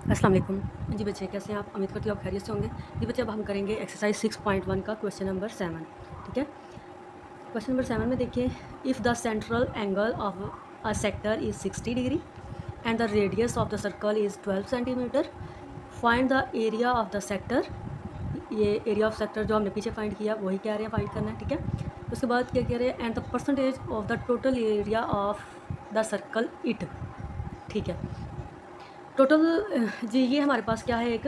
अस्सलाम वालेकुम जी बच्चे, कैसे हैं आप? उम्मीद करती हूँ आप खैरियत से होंगे। जी बच्चे, अब हम करेंगे एक्सरसाइज 6.1 का क्वेश्चन नंबर 7। ठीक है, क्वेश्चन नंबर 7 में देखिए, if the central angle of a sector is 60 degree and the radius of the circle is 12 centimetre, find the area of the sector. ये एरिया ऑफ सेक्टर जो हमने पीछे find किया वही कह रहे हैं फाइंड करना है। ठीक है, उसके बाद क्या कह रहे हैं, and the percentage of the total area of the circle it. ठीक है, टोटल जी ये हमारे पास क्या है, एक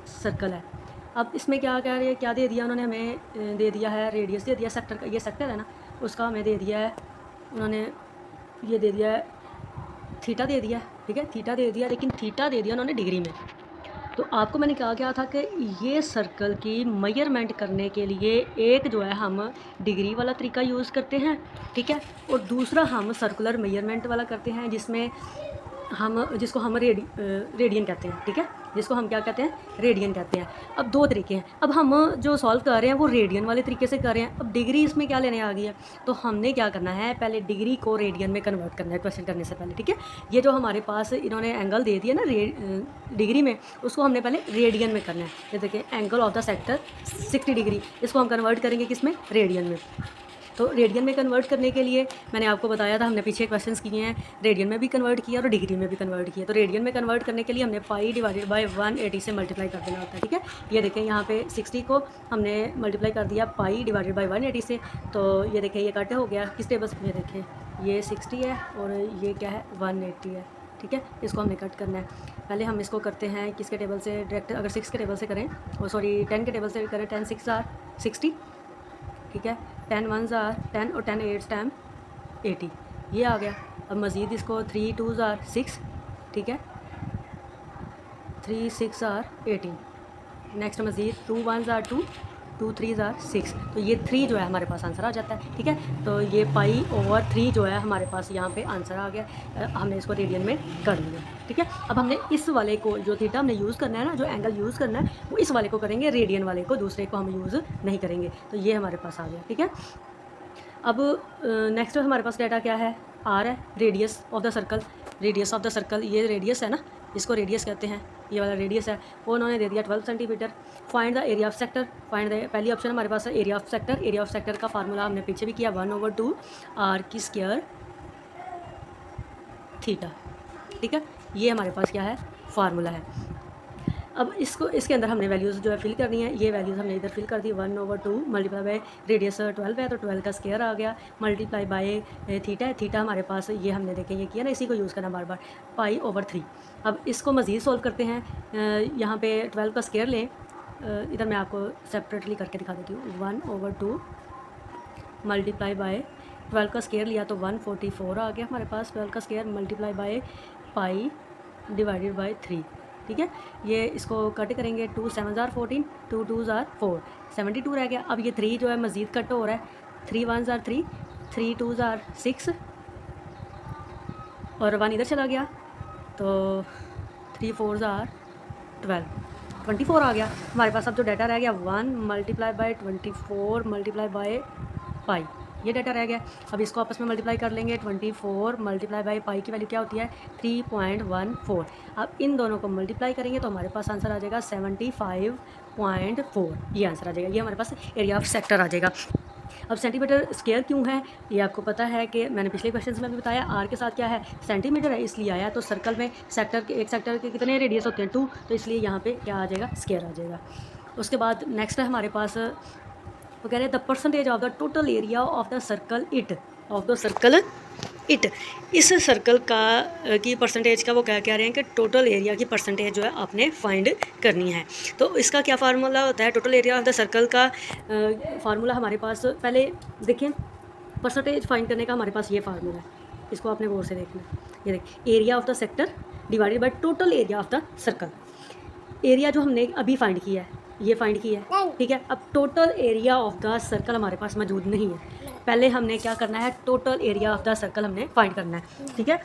सर्कल है। अब इसमें क्या कह रहे हैं, क्या दे दिया उन्होंने हमें, दे दिया है रेडियस दे दिया सेक्टर का, ये सेक्टर है ना, उसका हमें दे दिया है उन्होंने, ये दे दिया है थीटा दे दिया। ठीक है, थीटा दे दिया, लेकिन थीटा दे दिया उन्होंने डिग्री में। तो आपको मैंने कहा क्या था कि ये सर्कल की मेजरमेंट करने के लिए एक जो है हम डिग्री वाला तरीका यूज़ करते हैं, ठीक है, और दूसरा हम सर्कुलर मेजरमेंट वाला करते हैं जिसको हम रेडियन कहते हैं। ठीक है, जिसको हम क्या कहते हैं, रेडियन कहते हैं। अब दो तरीके हैं, अब हम जो सॉल्व कर रहे हैं वो रेडियन वाले तरीके से कर रहे हैं। अब डिग्री इसमें क्या लेने आ गई है, तो हमने क्या करना है, पहले डिग्री को रेडियन में कन्वर्ट करना है क्वेश्चन करने से पहले। ठीक है, ये जो हमारे पास इन्होंने एंगल दे दिया ना डिग्री में, उसको हमने पहले रेडियन में करना है। ये देखिए, angle of the sector 60 degree, इसको हम कन्वर्ट करेंगे किस में, रेडियन में। तो रेडियन में कन्वर्ट करने के लिए मैंने आपको बताया था, हमने पीछे क्वेश्चंस किए हैं, रेडियन में भी कन्वर्ट किया और डिग्री में भी कन्वर्ट किया। तो रेडियन में कन्वर्ट करने के लिए हमने पाई डिवाइडेड बाय 180 से मल्टीप्लाई कर देना होता है। ठीक है, ये देखें यहाँ पे 60 को हमने मल्टीप्लाई कर दिया पाई डिवाइडेड बाय 180 से, तो ये देखें ये कट हो गया किस टेबल से, ये देखें ये 60 है और ये क्या है 180 है। ठीक है, इसको हमने कट करना है। पहले हम इसको करते हैं किसके टेबल से, डायरेक्ट अगर 6 के टेबल से करें, और सॉरी 10 के टेबल से करें, 10 6 आर 60। ठीक है, 10 1 आर 10 और 10 8 टाइम 80, ये आ गया। अब मज़ीद इसको 3 2 आर 6। ठीक है, 3 6 आर 18। नेक्स्ट मज़ीद 2 1 आर 2 2 3 आर 6। तो ये 3 जो है हमारे पास आंसर आ जाता है। ठीक है, तो ये पाई ओवर 3 जो है हमारे पास यहाँ पे आंसर आ गया। हमने इसको रेडियन में कर लिया। ठीक है, अब हमने इस वाले को जो थीटा हमने यूज़ करना है ना, जो एंगल यूज़ करना है वो इस वाले को करेंगे, रेडियन वाले को, दूसरे को हम यूज़ नहीं करेंगे। तो ये हमारे पास आ गया। ठीक है, अब नेक्स्ट हमारे पास डाटा क्या है, आर है, radius of the circle. Radius of the circle, ये रेडियस है ना, इसको रेडियस कहते हैं, ये वाला रेडियस है, वो उन्होंने दे दिया 12 centimetre. Find the area of sector, find the, पहली ऑप्शन हमारे पास है area of sector. Area of sector का फार्मूला हमने पीछे भी किया, 1/2 आर की स्क्वायर थीटा। ठीक है, ये हमारे पास क्या है, फार्मूला है। अब इसको इसके अंदर हमने वैल्यूज़ जो है फिल करनी है, ये वैल्यूज़ हमने इधर फिल कर दी, 1/2 मल्टीप्लाई बाय रेडियस 12 है, तो 12 का स्क्वायर आ गया, मल्टीप्लाई बाय थीटा है, थीटा हमारे पास ये हमने देखे ये किया ना, इसी को यूज़ करना बार बार, पाई ओवर 3। अब इसको मज़ीद सॉल्व करते हैं, यहाँ पे 12 का स्क्वायर लें, इधर मैं आपको सेपरेटली करके दिखा देती हूँ। 1/2 मल्टीप्लाई बाय 12 का स्क्वायर लिया तो 144 आ गया हमारे पास, 12 का square multiply by pi divided by 3। ठीक है, ये इसको कट करेंगे, 2 7 आर 14, 2 2 आर 4, 72 रह गया। अब ये 3 जो है मज़ीद कट हो रहा है, 3 1 आर 3, 3 2 आर 6 और 1 इधर चला गया, तो 3 4 आर 12, 24 आ गया हमारे पास। अब जो डाटा रह गया 1 multiply by 24 multiply by pi, ये डाटा रह गया। अब इसको आपस में मल्टीप्लाई कर लेंगे, 24 मल्टीप्लाई बाय पाई की वैल्यू क्या होती है, 3.14। अब इन दोनों को मल्टीप्लाई करेंगे तो हमारे पास आंसर आ जाएगा 75.4, ये आंसर आ जाएगा, ये हमारे पास एरिया ऑफ सेक्टर आ जाएगा। अब सेंटीमीटर स्क्वायर क्यों है, ये आपको पता है कि मैंने पिछले क्वेश्चन में भी बताया, आर के साथ क्या है, सेंटीमीटर है, इसलिए आया। तो सर्कल में सेक्टर के, एक सेक्टर के कितने रेडियस होते हैं, 2, तो इसलिए यहाँ पे क्या आ जाएगा, स्क्वायर आ जाएगा। उसके बाद नेक्स्ट है हमारे पास, वो कह रहे हैं the percentage of the total area of the circle it, of the circle it, इस सर्कल का की परसेंटेज का वो क्या कह रहे हैं कि टोटल एरिया की परसेंटेज जो है आपने फाइंड करनी है। तो इसका क्या फार्मूला होता है, total area of the circle का फार्मूला हमारे पास, पहले देखें परसेंटेज फाइंड करने का हमारे पास ये फार्मूला है, इसको आपने गौर से देखना। ये देखिए, area of the sector divided by total area of the circle. Area जो हमने अभी फाइंड किया है, ये फाइंड किया है। ठीक है, अब total area of the circle हमारे पास मौजूद नहीं है, पहले हमने क्या करना है, total area of the circle हमने फाइंड करना है। ठीक है,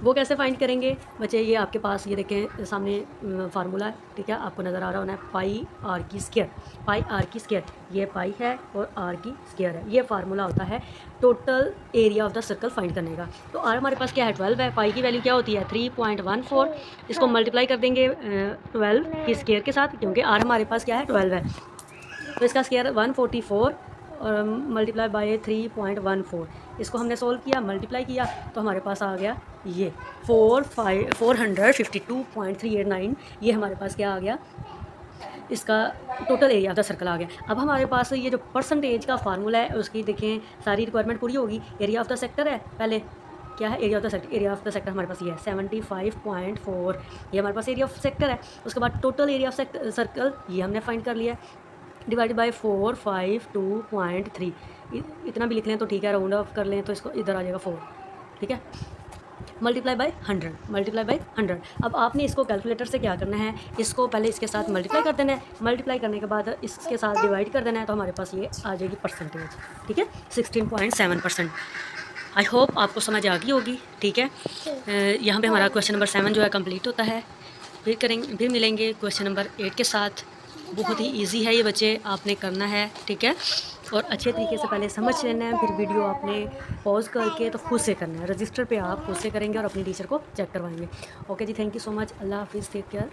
वो कैसे फाइंड करेंगे बच्चे? ये आपके पास ये देखें सामने फार्मूला है, ठीक है, आपको नज़र आ रहा होना है, पाई आर की स्क्वायर, पाई आर की स्क्वायर, ये पाई है और आर की स्क्वायर है, ये फार्मूला होता है total area of the circle find करने का। तो आर हमारे पास क्या है 12 है, पाई की वैल्यू क्या होती है 3.14, इसको मल्टीप्लाई कर देंगे 12 की स्क्वायर के साथ, क्योंकि आर हमारे पास क्या है 12 है, तो इसका स्क्वायर 144 और मल्टीप्लाई बाय 3.14, इसको हमने सोल्व किया, मल्टीप्लाई किया, तो हमारे पास आ गया ये 452.389, ये हमारे पास क्या आ गया, इसका total area of the circle आ गया। अब हमारे पास ये जो परसेंटेज का फार्मूला है उसकी देखें सारी रिक्वायरमेंट पूरी होगी। एरिया ऑफ द सेक्टर है, पहले क्या है area of the sector, area of the sector हमारे पास ये है 75.4, ये हमारे पास एरिया ऑफ सेक्टर है। उसके बाद टोटल एरिया ऑफ सर्कल ये हमने फाइंड कर लिया, डिवाइडेड बाय 452.3, इतना भी लिख लें तो ठीक है, राउंड ऑफ कर लें तो इसको इधर आ जाएगा 4, ठीक है, मल्टीप्लाई बाय 100, मल्टीप्लाई बाय 100। अब आपने इसको कैलकुलेटर से क्या करना है, इसको पहले इसके साथ मल्टीप्लाई कर देना है, मल्टीप्लाई करने के बाद इसके साथ डिवाइड कर देना है, तो हमारे पास ये आ जाएगी परसेंटेज, ठीक है, 16.7%। आई होप आपको समझ आ गई होगी, ठीक है। यहाँ पे हमारा क्वेश्चन नंबर 7 जो है कंप्लीट होता है। फिर मिलेंगे क्वेश्चन नंबर 8 के साथ। बहुत ही इजी है ये बच्चे, आपने करना है, ठीक है, और अच्छे तरीके से पहले समझ लेना है, फिर वीडियो आपने पॉज करके तो खुद से करना है, रजिस्टर पे आप खुद से करेंगे और अपनी टीचर को चेक करवाएंगे। Okay ji, thank you so much, अल्लाह हाफिज़, टेक केयर।